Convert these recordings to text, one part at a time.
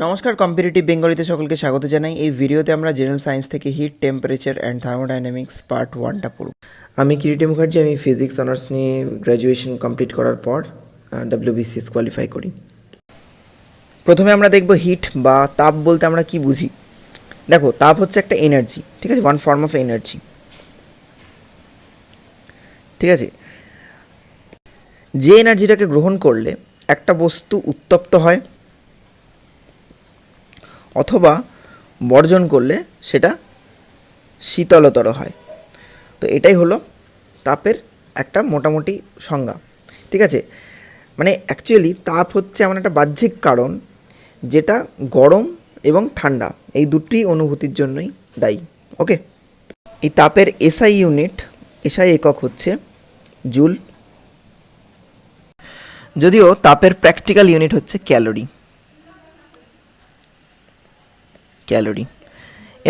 নমস্কার, কম্পিটিটিভ বেঙ্গলিতে সকলকে স্বাগত জানাই। এই ভিডিওতে আমরা জেনারেল সায়েন্স থেকে heat, temperature and thermodynamics part 1টা পড়ব। আমি কিরিটি মুখার্জি, আমি ফিজিক্স অনার্স নিয়ে গ্র্যাজুয়েশন কমপ্লিট করার পর WBCS কোয়ালিফাই করি। প্রথমে আমরা দেখব হিট বা তাপ বলতে আমরা কি বুঝি। দেখো, তাপ হচ্ছে একটা এনার্জি, ঠিক আছে, ওয়ান ফর্ম অফ এনার্জি, ঠিক আছে। যে এনার্জিটাকে গ্রহণ করলে একটা বস্তু উত্তপ্ত হয় অথবা বর্জন করলে সেটা শীতলতর হয়। তো এটাই হলো তাপের একটা মোটামুটি সংজ্ঞা, ঠিক আছে। মানে অ্যাকচুয়ালি তাপ হচ্ছে এমন একটা বাহ্যিক কারণ যেটা গরম এবং ঠান্ডা এই দুটি অনুভূতির জন্যই দায়ী। ওকে, এই তাপের এসআই একক হচ্ছে জুল, যদিও তাপের প্র্যাকটিক্যাল ইউনিট হচ্ছে ক্যালোরি।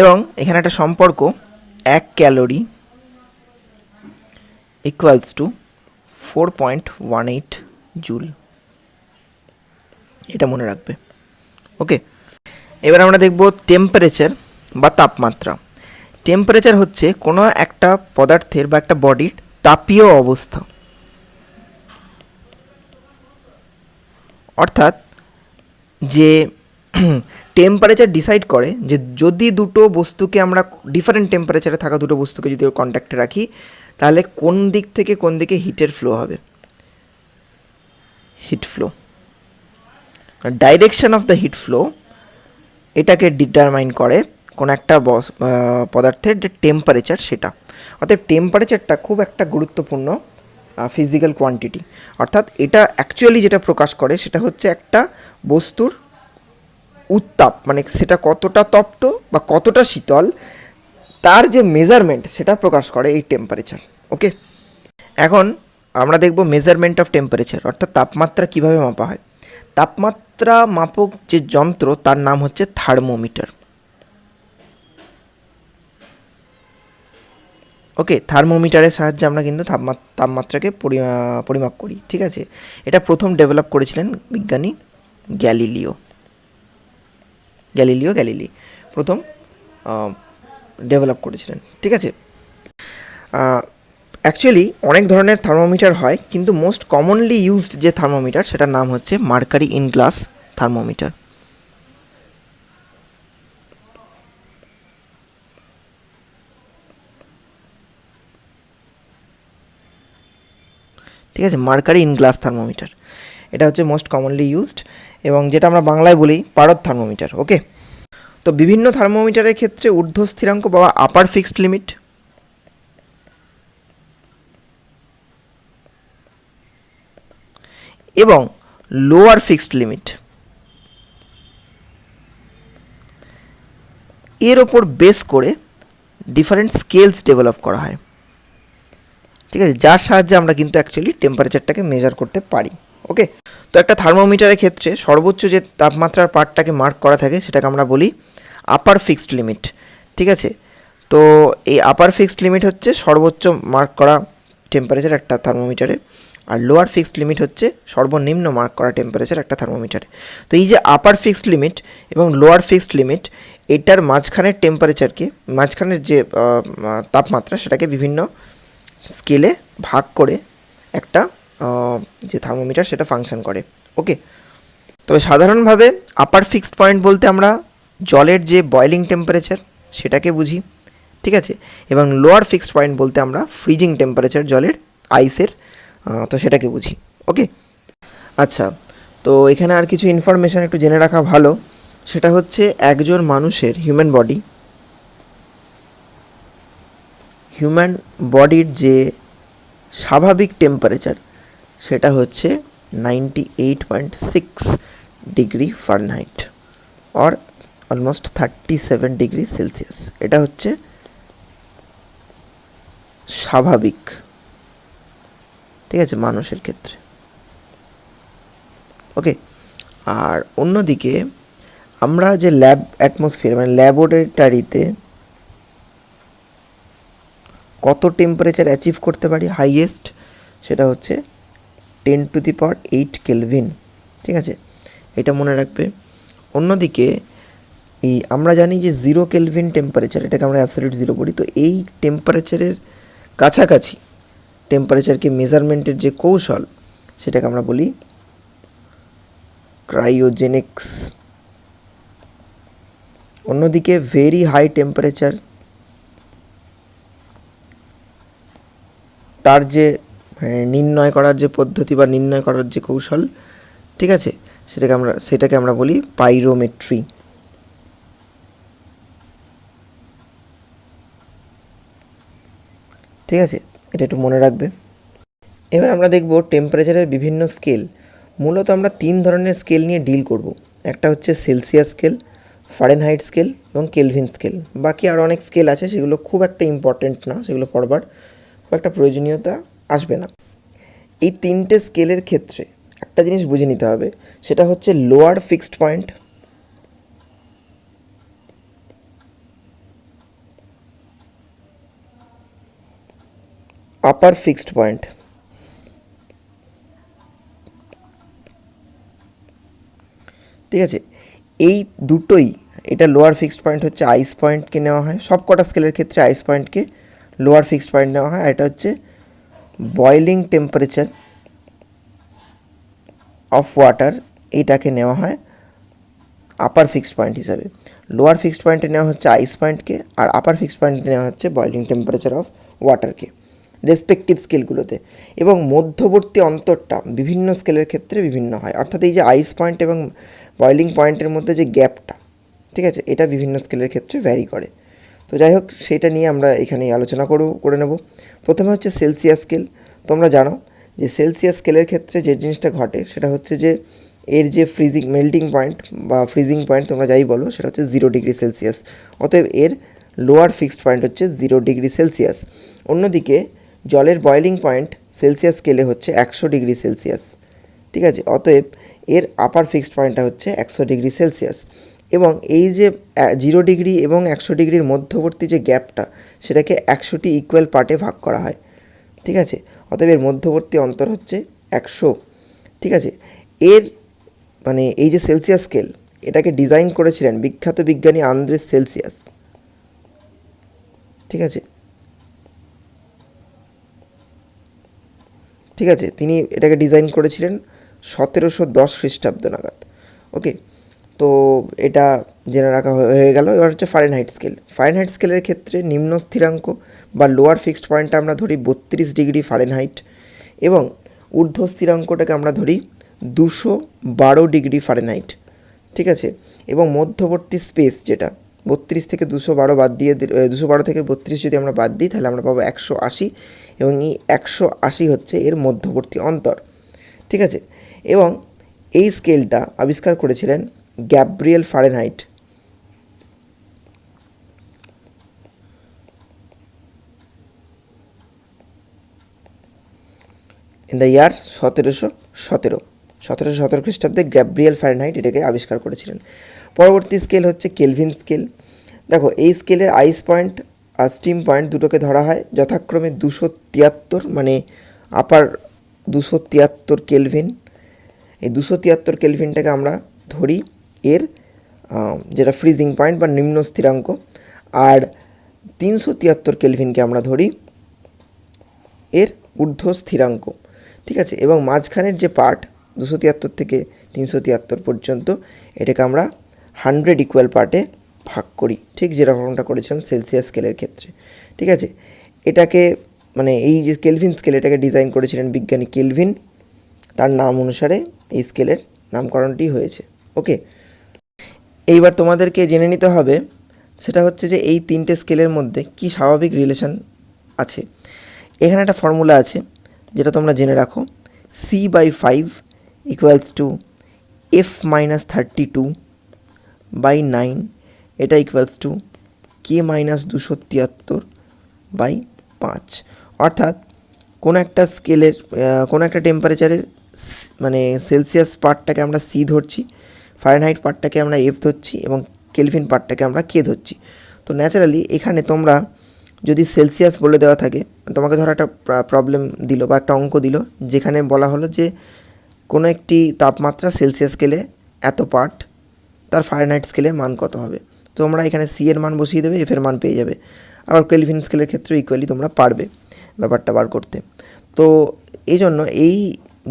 এবং এখানে একটা সম্পর্ক, 1 ক্যালোরি ইকুয়ালস টু 4.18 জুল, এটা মনে রাখবে। ওকে, এবার আমরা দেখব টেম্পারেচার বা তাপমাত্রা। টেম্পারেচার হচ্ছে কোনো একটা পদার্থের বা একটা বডির তাপীয় অবস্থা, অর্থাৎ যে টেম্পারেচার ডিসাইড করে যে যদি দুটো বস্তুকে আমরা ডিফারেন্ট টেম্পারেচারে থাকা দুটো বস্তুকে যদি কন্ট্যাক্টে রাখি তাহলে কোন দিক থেকে কোন দিকে হিটের ফ্লো হবে, heat flow, direction of the heat flow, এটাকে ডিটারমাইন করে কোন একটা পদার্থের যে টেম্পারেচার সেটা। অর্থাৎ টেম্পারেচারটা খুব একটা গুরুত্বপূর্ণ ফিজিক্যাল কোয়ান্টিটি, অর্থাৎ এটা অ্যাকচুয়ালি যেটা প্রকাশ করে সেটা হচ্ছে একটা বস্তুর উত্তাপ, মানে সেটা কতটা তপ্ত বা কতটা শীতল তার যে মেজারমেন্ট সেটা প্রকাশ করে এই টেম্পারেচার। ওকে, এখন আমরা দেখব মেজারমেন্ট অফ টেম্পারেচার, অর্থাৎ তাপমাত্রা কিভাবে মাপা হয়। তাপমাত্রা মাপক যে যন্ত্র তার নাম হচ্ছে থার্মোমিটার। ওকে, থার্মোমিটারের সাহায্যে আমরা কিন্তু তাপমাত্রাকে পরিমাপ করি, ঠিক আছে। এটা প্রথম ডেভেলপ করেছিলেন বিজ্ঞানী গ্যালিলি প্রথম ডেভেলপ করেছিলেন, ঠিক আছে। অ্যাকচুয়ালি অনেক ধরনের থার্মোমিটার হয়, কিন্তু মোস্ট কমনলি ইউজড যে থার্মোমিটার সেটার নাম হচ্ছে মার্কারি ইন গ্লাস থার্মোমিটার। ঠিক আছে, মার্কারি ইন গ্লাস থার্মোমিটার, এটা হচ্ছে মোস্ট কমনলি ইউজড এবং যেটা আমরা বাংলায় বলি পারদ থার্মোমিটার। ওকে, তো বিভিন্ন থার্মোমিটারের ক্ষেত্রে ঊর্ধ্ব স্থিরাঙ্ক বা আপার ফিক্সড লিমিট এবং লোয়ার ফিক্সড লিমিট এর ওপর বেস করে ডিফারেন্ট স্কেলস ডেভেলপ করা হয়, ঠিক আছে, যার সাহায্যে আমরা কিন্তু অ্যাকচুয়ালি টেম্পারেচারটাকে মেজার করতে পারি। ওকে, তো একটা থার্মোমিটারের ক্ষেত্রে সর্বোচ্চ যে তাপমাত্রার পার্টটাকে মার্ক করা থাকে সেটাকে আমরা বলি আপার ফিক্সড লিমিট, ঠিক আছে। তো এই আপার ফিক্সড লিমিট হচ্ছে সর্বোচ্চ মার্ক করা টেম্পারেচার একটা থার্মোমিটারে, আর লোয়ার ফিক্সড লিমিট হচ্ছে সর্বনিম্ন মার্ক করা টেম্পারেচার একটা থার্মোমিটারে। তো এই যে আপার ফিক্সড লিমিট এবং লোয়ার ফিক্সড লিমিট, এটার মাঝখানের টেম্পারেচারকে, মাঝখানের যে তাপমাত্রা সেটাকে বিভিন্ন স্কেলে ভাগ করে একটা যে থার্মোমিটার সেটা ফাংশন করে। ওকে, তবে সাধারণভাবে আপার ফিক্সড পয়েন্ট বলতে আমরা জলের যে বয়লিং টেম্পারেচার সেটাকে বুঝি, ঠিক আছে, এবং লোয়ার ফিক্সড পয়েন্ট বলতে আমরা ফ্রিজিং টেম্পারেচার জলের, আইসের, তো সেটাকে বুঝি। ওকে, আচ্ছা, তো এখানে আর কিছু ইনফরমেশান একটু জেনে রাখা ভালো, সেটা হচ্ছে একজন মানুষের হিউম্যান বডির যে স্বাভাবিক টেম্পারেচার সেটা হচ্ছে 98.6 degree Fahrenheit or almost 37 degree Celsius. এটা হচ্ছে স্বাভাবিক, ঠিক আছে, মানুষের ক্ষেত্রে। ওকে, আর অন্যদিকে আমরা যে ল্যাব অ্যাটমসফিয়ার মানে ল্যাবরেটরিতে কত টেম্পারেচার অ্যাচিভ করতে পারি হাইয়েস্ট, সেটা হচ্ছে 10⁸ কেলভিন, ঠিক আছে, এটা মনে রাখবে। অন্যদিকে এই আমরা জানি যে 0 কেলভিন টেম্পারেচার, এটাকে আমরা অ্যাবসলিউট জিরো বলি। তো এই টেম্পারেচারের কাছাকাছি টেম্পারেচারকে মেজারমেন্টের যে কৌশল সেটাকে আমরা বলি ক্রায়োজেনিক্স। অন্যদিকে ভেরি হাই টেম্পারেচার, তার যে নির্ণয় করার যে পদ্ধতি বা নির্ণয় করার যে কৌশল, ঠিক আছে, সেটাকে আমরা বলি পাইরোমেট্রি। ঠিক আছে, এটা একটু মনে রাখবে। এবার আমরা দেখব টেম্পারেচারের বিভিন্ন স্কেল। মূলত আমরা 3 ধরনের স্কেল নিয়ে ডিল করব। একটা হচ্ছে সেলসিয়াস স্কেল, ফারেনহাইট স্কেল এবং কেলভিন স্কেল। বাকি আরও অনেক স্কেল আছে, সেগুলো খুব একটা ইম্পর্টেন্ট না, সেগুলো পড়বার খুব একটা প্রয়োজনীয়তা আসবে না। এই 3টে স্কেলের ক্ষেত্রে একটা জিনিস বুঝে নিতে হবে, সেটা হচ্ছে লোয়ার ফিক্সড পয়েন্ট, আপার ফিক্সড পয়েন্ট। ঠিক আছে, এই দুটোই, এটা লোয়ার ফিক্সড পয়েন্ট হচ্ছে আইস পয়েন্টকে নেওয়া হয়, সব কটা স্কেলের ক্ষেত্রে আইস পয়েন্টকে লোয়ার ফিক্সড পয়েন্ট নেওয়া হয়। আর এটা হচ্ছে বয়লিং টেম্পারেচার অফ ওয়াটার, এইটাকে নেওয়া হয় আপার ফিক্সড পয়েন্ট হিসাবে। লোয়ার ফিক্সড পয়েন্টে নেওয়া হচ্ছে আইস পয়েন্টকে, আর আপার ফিক্সড পয়েন্টে নেওয়া হচ্ছে বয়লিং টেম্পারেচার অফ ওয়াটারকে, রেসপেক্টিভ স্কেলগুলোতে। এবং মধ্যবর্তী অন্তরটা বিভিন্ন স্কেলের ক্ষেত্রে বিভিন্ন হয়, অর্থাৎ এই যে আইস পয়েন্ট এবং বয়লিং পয়েন্টের মধ্যে যে গ্যাপটা, ঠিক আছে, এটা বিভিন্ন স্কেলের ক্ষেত্রে ভ্যারি করে। তো যাই হোক, সেটা নিয়ে আমরা এখানেই আলোচনা করে নেব। প্রথমে হচ্ছে সেলসিয়াস স্কেল। তোমরা জানো যে সেলসিয়াস স্কেলের ক্ষেত্রে যে জিনিসটা ঘটে সেটা হচ্ছে যে এর যে মেল্টিং পয়েন্ট বা ফ্রিজিং পয়েন্ট তোমরা যাই বলো, সেটা হচ্ছে 0 ডিগ্রি সেলসিয়াস। অতএব এর লোয়ার ফিক্সড পয়েন্ট হচ্ছে 0 ডিগ্রি সেলসিয়াস। অন্যদিকে জলের বয়লিং পয়েন্ট সেলসিয়াস স্কেলে হচ্ছে 100 ডিগ্রি সেলসিয়াস। ঠিক আছে, অতএব এর আপার ফিক্সড পয়েন্টটা হচ্ছে 100 ডিগ্রি সেলসিয়াস। এবং এই যে 0 ডিগ্রি এবং 100 ডিগ্রির মধ্যবর্তী যে গ্যাপটা, সেটাকে 100টি ইকুয়াল পার্টে ভাগ করা হয়। ঠিক আছে, অতএব এর মধ্যবর্তী অন্তর হচ্ছে 100। ঠিক আছে, এর মানে এই যে সেলসিয়াস স্কেল, এটাকে ডিজাইন করেছিলেন বিখ্যাত বিজ্ঞানী আন্দ্রেস সেলসিয়াস। ঠিক আছে, ঠিক আছে, তিনি এটাকে ডিজাইন করেছিলেন 1710 খ্রিস্টাব্দ নাগাদ। ওকে, তো এটা জেনে রাখা হয়ে গেল। এবার হচ্ছে ফারেনহাইট স্কেল। ফারেনহাইট স্কেলের ক্ষেত্রে নিম্ন স্থিরাঙ্ক বা লোয়ার ফিক্সড পয়েন্টটা আমরা ধরি 32 ডিগ্রি ফারেনহাইট, এবং ঊর্ধ্ব স্থিরাঙ্কটাকে আমরা ধরি 212 ডিগ্রি ফারেনহাইট। ঠিক আছে, এবং মধ্যবর্তী স্পেস যেটা 32 থেকে 212 বাদ দিয়ে 212 থেকে 32 যদি আমরা বাদ দিই, তাহলে আমরা পাবো 180, এবং এই 180 হচ্ছে এর মধ্যবর্তী অন্তর। ঠিক আছে, এবং এই স্কেলটা আবিষ্কার করেছিলেন Gabriel Fahrenheit in the year 1717 খ্রিস্টাব্দে গ্যাব্রিয়েল ফারেনহাইট এটাকে আবিষ্কার করেছিলেন। পরবর্তী স্কেল হচ্ছে কেলভিন স্কেল। দেখো, এই স্কেলের আইস পয়েন্ট আর স্টিম পয়েন্ট দুটোকে ধরা হয় যথাক্রমে 273, মানে আপার 273 কেলভিন। এই 273 কেলভিনটাকে আমরা ধরি এর যেটা ফ্রিজিং পয়েন্ট বা নিম্ন স্থিরাঙ্ক, আর 373 কেলভিনকে আমরা ধরি এর ঊর্ধ্ব স্থিরাঙ্ক। ঠিক আছে, এবং মাঝখানের যে পার্ট 273 থেকে 373 পর্যন্ত, এটাকে আমরা 100 ইকুয়াল পার্টে ভাগ করি, ঠিক যেরকমটা করেছিলাম সেলসিয়াস স্কেলের ক্ষেত্রে। ঠিক আছে, এটাকে মানে এই যে কেলভিন স্কেল, এটাকে ডিজাইন করেছিলেন বিজ্ঞানী কেলভিন। তার নাম অনুসারে এই স্কেলের নামকরণটি হয়েছে। ওকে, এইবার তোমাদেরকে জেনে নিতে হবে সেটা হচ্ছে যে এই 3টে স্কেলের মধ্যে কি স্বাভাবিক রিলেশন আছে। এখানে একটা ফর্মুলা আছে যেটা তোমরা জেনে রাখো, C/5 ইকুয়ালস টু F-32/9, এটা ইকুয়ালস টু K-273/5। অর্থাৎ কোনো একটা স্কেলের কোনো একটা টেম্পারেচারের মানে সেলসিয়াস পার্টটাকে আমরা সি ধরছি, ফারেনহাইট পার্টটাকে আমরা এফ ধরছি, এবং কেলভিন পার্টটাকে আমরা কে ধরছি। তো ন্যাচারালি এখানে তোমরা যদি সেলসিয়াস বলে দেওয়া থাকে, তোমাকে ধরো একটা প্রবলেম দিল বা একটা অঙ্ক দিল যেখানে বলা হলো যে কোনো একটি তাপমাত্রা সেলসিয়াস স্কেলে এত পার্ট, তার ফারেনহাইট স্কেলের মান কত হবে। তো তোমরা এখানে সি এর মান বসিয়ে দেবে, এফ এর মান পেয়ে যাবে। আবার কেলভিন স্কেলের ক্ষেত্রে ইকুয়ালি তোমরা পারবে ব্যাপারটা বার করতে। তো এই জন্য এই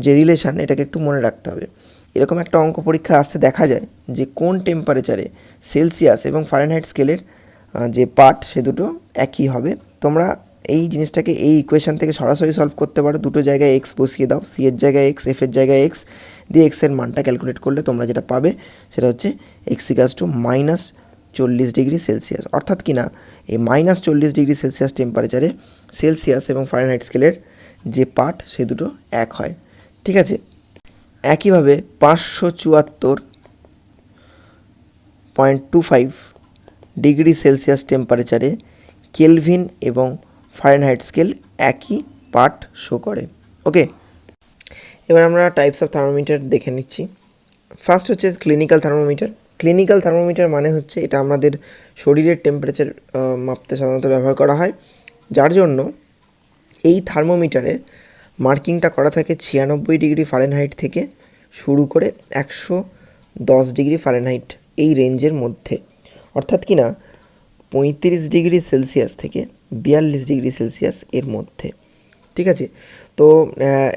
যে রিলেশান এটাকে একটু মনে রাখতে হবে। এরকম একটা অঙ্ক পরীক্ষা আসতে দেখা যায় যে কোন টেম্পারেচারে সেলসিয়াস এবং ফারেনহাইট স্কেলের যে পার্ট সে দুটো একই হবে। তোমরা এই জিনিসটাকে এই ইকুয়েশান থেকে সরাসরি সলভ করতে পারো। দুটো জায়গায় এক্স বসিয়ে দাও, সি এর জায়গায় এক্স, এফ এর জায়গায় এক্স দিয়ে এক্সের মানটা ক্যালকুলেট করলে তোমরা যেটা পাবে সেটা হচ্ছে এক্স ইকাস টু -40°C। অর্থাৎ কি না, এই -40°C টেম্পারেচারে সেলসিয়াস এবং ফারেনহাইট স্কেলের যে পার্ট সে দুটো এক হয়। ঠিক আছে, একইভাবে 574.25°C টেম্পারেচারে কেলভিন এবং ফারেনহাইট স্কেল একই পার্ট শো করে। ওকে, এবার আমরা টাইপস অফ থার্মোমিটার দেখে নিচ্ছি। ফার্স্ট হচ্ছে ক্লিনিক্যাল থার্মোমিটার। ক্লিনিক্যাল থার্মোমিটার মানে হচ্ছে এটা আমাদের শরীরের টেম্পারেচার মাপতে সাধারণত ব্যবহার করা হয়, যার জন্য এই থার্মোমিটারের মার্কিংটা করা থাকে 96°F থেকে শুরু করে 110°F এই রেঞ্জের মধ্যে। অর্থাৎ কি না 35°C থেকে 42°C এর মধ্যে। ঠিক আছে, তো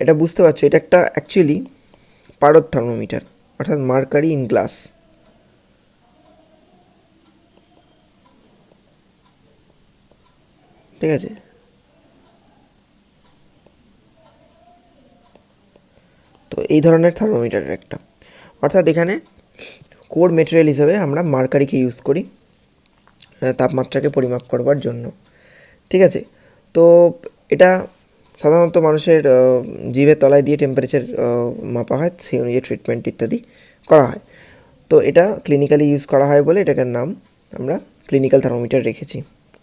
এটা বুঝতে পারছো, এটা একটা অ্যাকচুয়ালি পারদ থার্মোমিটার, অর্থাৎ মার্কারি ইন গ্লাস। ঠিক আছে, তো এই ধরনের থার্মোমিটারের একটা, অর্থাৎ এখানে কোর মেটেরিয়াল হিসেবে আমরা মার্কারিকে ইউজ করি তাপমাত্রাকে পরিমাপ করবার জন্য। ঠিক আছে, তো এটা সাধারণত মানুষের জিভের তলায় দিয়ে টেম্পারেচার মাপা হয়, সেই অনুযায়ী ট্রিটমেন্ট ইত্যাদি করা হয়। তো এটা ক্লিনিক্যালি ইউজ করা হয় বলে এটাকে নাম আমরা ক্লিনিক্যাল থার্মোমিটার রেখেছি।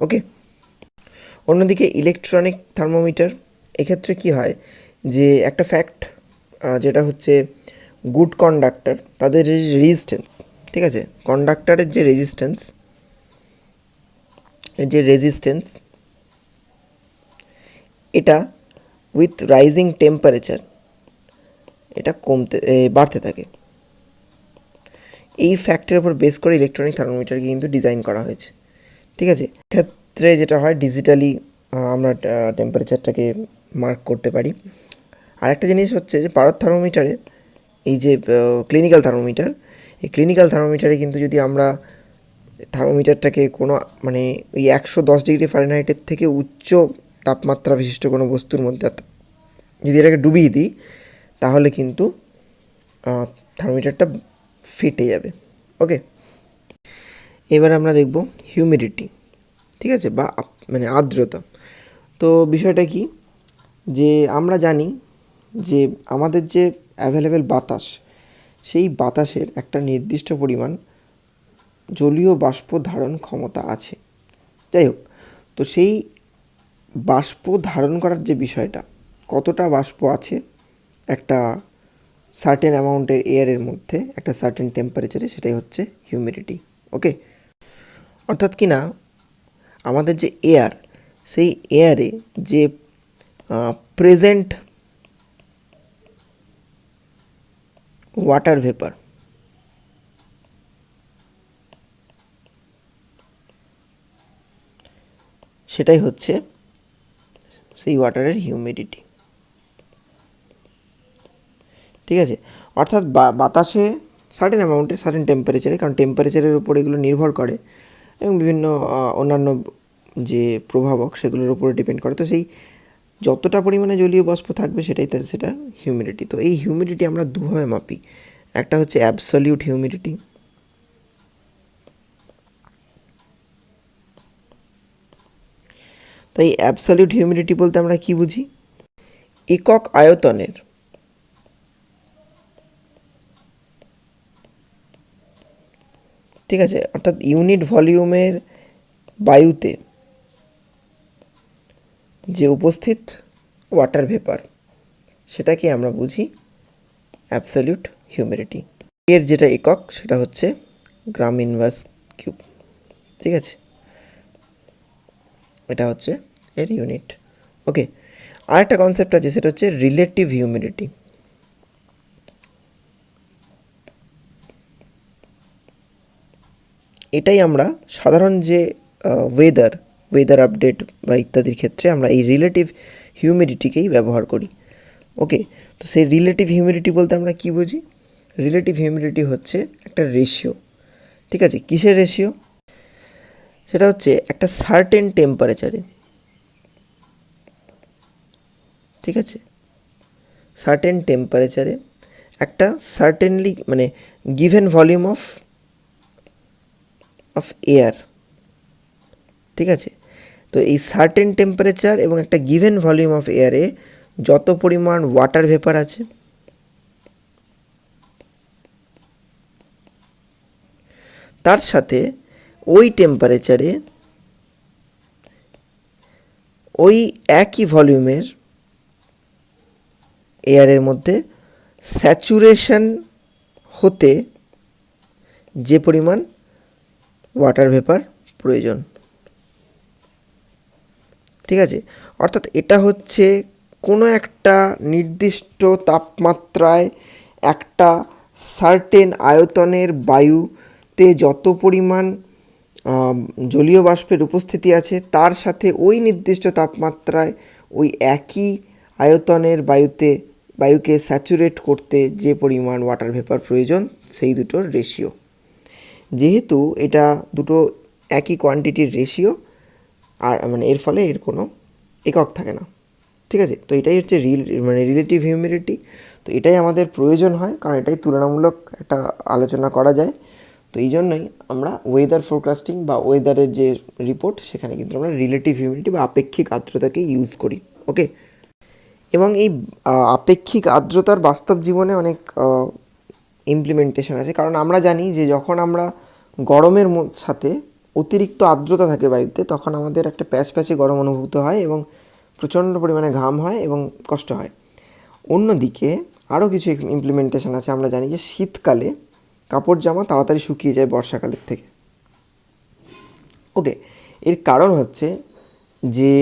ওকে, অন্যদিকে ইলেকট্রনিক থার্মোমিটার, এক্ষেত্রে কি হয় যে একটা ফ্যাক্ট যেটা হচ্ছে গুড কন্ডাক্টর, তাদের যে রেজিস্ট্যান্স, ঠিক আছে, কন্ডাক্টরের যে রেজিস্ট্যান্স এটা উইথ রাইজিং টেম্পারেচার এটা বাড়তে থাকে। এই ফ্যাক্টের উপর বেস করে ইলেকট্রনিক থার্মোমিটারকে কিন্তু ডিজাইন করা হয়েছে। ঠিক আছে, ক্ষেত্রে যেটা হয় ডিজিটালি আমরা টেম্পারেচারটাকে মার্ক করতে পারি। আরেকটা জিনিস হচ্ছে যে পারদ থার্মোমিটারে, এই যে ক্লিনিক্যাল থার্মোমিটার, এই ক্লিনিক্যাল থার্মোমিটারে কিন্তু যদি আমরা থার্মোমিটারটাকে কোনো মানে ওই 110°F থেকে উচ্চ তাপমাত্রা বিশিষ্ট কোনো বস্তুর মধ্যে যদি এটাকে ডুবিয়ে দিই, তাহলে কিন্তু থার্মোমিটারটা ফেটে যাবে। ওকে, এবার আমরা দেখব হিউমিডিটি। ঠিক আছে, বা মানে আর্দ্রতা। তো বিষয়টা কি, যে আমরা জানি যে আমাদের যে অ্যাভেলেবেল বাতাস, সেই বাতাসের একটা নির্দিষ্ট পরিমাণ জলীয় বাষ্প ধারণ ক্ষমতা আছে। যাই হোক, তো সেই বাষ্প ধারণ করার যে বিষয়টা, কতটা বাষ্প আছে একটা সার্টেন অ্যামাউন্টের এয়ারের মধ্যে একটা সার্টেন টেম্পারেচারে, সেটাই হচ্ছে হিউমিডিটি। ওকে, অর্থাৎ কি না আমাদের যে এয়ার, সেই এয়ারে যে প্রেজেন্ট ওয়াটার ভেপার, সেটাই হচ্ছে সেই ওয়াটারের হিউমিডিটি। ঠিক আছে, অর্থাৎ বাতাসে সার্টেন অ্যামাউন্টে সার্টেন টেম্পারেচারে, কারণ টেম্পারেচারের উপর এগুলো নির্ভর করে এবং বিভিন্ন অন্যান্য যে প্রভাবক সেগুলোর উপরে ডিপেন্ড করে। তো সেই যতটা পরিমাণে জলীয় বাষ্প থাকবে সেটা হিউমিডিটি। তো এই হিউমিডিটি আমরা দুভাবে মাপি, একটা হচ্ছে অ্যাবসলিউট হিউমিডিটি, তাই অ্যাবসলিউট হিউমিডিটি বলতে আমরা কি বুঝি, একক আয়তনের ঠিক আছে, অর্থাৎ ইউনিট ভলিউমের বায়ুতে যে উপস্থিত ওয়াটার ভেপার, সেটাকে আমরা বুঝি অ্যাবসলিউট হিউমিডিটি। এর যেটা একক সেটা হচ্ছে গ্রাম ইনভার্স কিউব। ঠিক আছে, এটা হচ্ছে এর ইউনিট। ওকে, আরেকটা কনসেপ্ট আছে, সেটা হচ্ছে রিলেটিভ হিউমিডিটি। এটাই আমরা সাধারণ যে ওয়েদার আপডেট বা ইত্যাদির ক্ষেত্রে আমরা এই রিলেটিভ হিউমিডিটিকেই ব্যবহার করি। ওকে, তো সেই রিলেটিভ হিউমিডিটি বলতে আমরা কী বুঝি? রিলেটিভ হিউমিডিটি হচ্ছে একটা রেশিও, ঠিক আছে? কিসের রেশিও? সেটা হচ্ছে একটা সার্টেন টেম্পারেচারে, ঠিক আছে, সার্টেন টেম্পারেচারে একটা সার্টেনলি মানে গিভেন ভলিউম অফ এয়ার, ঠিক আছে? তো এই সার্টেন টেম্পারেচার এবং একটা গিভেন ভলিউম অফ এয়ারে যত পরিমাণ ওয়াটার ভেপার আছে তার সাথে ওই টেম্পারেচারে ওই একই ভলিউমের এয়ারের মধ্যে স্যাচুরেশন হতে যে পরিমাণ ওয়াটার ভেপার প্রয়োজন, ঠিক আছে? অর্থাৎ এটা হচ্ছে কোনো একটা নির্দিষ্ট তাপমাত্রায় একটা সার্টেন আয়তনের বায়ুতে যত পরিমাণ জলীয় বাষ্পের উপস্থিতি আছে তার সাথে ওই নির্দিষ্ট তাপমাত্রায় ওই একই আয়তনের বায়ুকে স্যাচুরেট করতে যে পরিমাণ ওয়াটার ভেপার প্রয়োজন সেই দুটোর রেশিও। যেহেতু এটা দুটো একই কোয়ান্টিটির রেশিও, আর মানে এর ফলে এর কোনো একক থাকে না, ঠিক আছে? তো এটাই হচ্ছে রিলেটিভ হিউমিডিটি। তো এটাই আমাদের প্রয়োজন হয়, কারণ এটাই তুলনামূলক একটা আলোচনা করা যায়। তো এই জন্যই আমরা ওয়েদার ফোরকাস্টিং বা ওয়েদারের যে রিপোর্ট সেখানে কিন্তু আমরা রিলেটিভ হিউমিডিটি বা আপেক্ষিক আর্দ্রতাকে ইউজ করি। ওকে, এবং এই আপেক্ষিক আর্দ্রতার বাস্তব জীবনে অনেক ইমপ্লিমেন্টেশন আছে, কারণ আমরা জানি যে যখন আমরা গরমের সাথে অতিরিক্ত আর্দ্রতা থাকে বায়ুতে তখন আমাদের একটা প্যাচে গরম অনুভূত হয় এবং প্রচণ্ড পরিমাণে ঘাম হয় এবং কষ্ট হয়। অন্যদিকে আরও কিছু ইমপ্লিমেন্টেশন আছে। আমরা জানি যে শীতকালে কাপড় জামা তাড়াতাড়ি শুকিয়ে যায় বর্ষাকালের থেকে। ওকে, এর কারণ হচ্ছে যে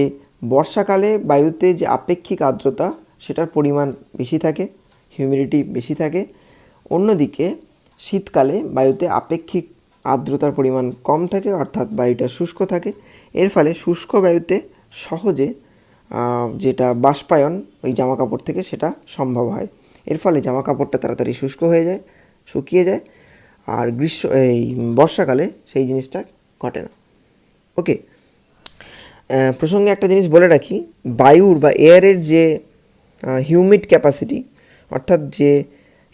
বর্ষাকালে বায়ুতে যে আপেক্ষিক আর্দ্রতা সেটার পরিমাণ বেশি থাকে, হিউমিডিটি বেশি থাকে। অন্যদিকে শীতকালে বায়ুতে আপেক্ষিক আর্দ্রতার পরিমাণ কম থাকে, অর্থাৎ বায়ুটা শুষ্ক থাকে। এর ফলে শুষ্ক বায়ুতে সহজে যেটা বাষ্পায়ন ওই জামা কাপড় থেকে সেটা সম্ভব হয়। এর ফলে জামা কাপড়টা তাড়াতাড়ি শুকিয়ে যায়, আর এই বর্ষাকালে সেই জিনিসটা ঘটে না। ওকে, প্রসঙ্গে একটা জিনিস বলে রাখি, বায়ুর বা এয়ারের যে হিউমিড ক্যাপাসিটি, অর্থাৎ যে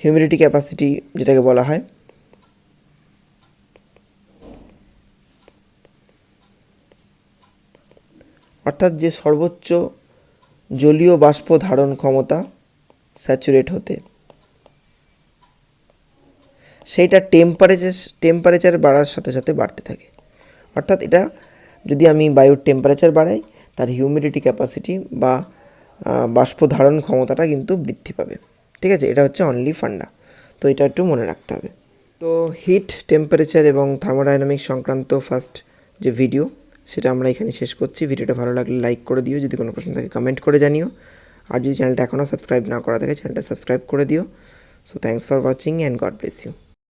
হিউমিডিটি ক্যাপাসিটি যেটাকে বলা হয়, অর্থাৎ যে সর্বোচ্চ জলীয় বাষ্প ধারণ ক্ষমতা স্যাচুরেট হতে, সেইটা টেম্পারেচার বাড়ার সাথে সাথে বাড়তে থাকে। অর্থাৎ এটা যদি আমি বায়ুর টেম্পারেচার বাড়াই তার হিউমিডিটি ক্যাপাসিটি বা বাষ্প ধারণ ক্ষমতাটা কিন্তু বৃদ্ধি পাবে, ঠিক আছে? এটা হচ্ছে অনলি ফান্ডা, তো এটা একটু মনে রাখতে হবে। তো হিট, টেম্পারেচার এবং থার্মোডাইনামিক্স সংক্রান্ত ফার্স্ট যে ভিডিও সেটা আমরা এখানে শেষ করছি। ভিডিওটা ভালো লাগলে লাইক করে দিও, যদি কোনো প্রশ্ন থাকে কমেন্ট করে জানিও, আর যদি চ্যানেলটা এখনও সাবস্ক্রাইব না করা থাকে চ্যানেলটা সাবস্ক্রাইব করে দিও। So thanks for watching and God bless you.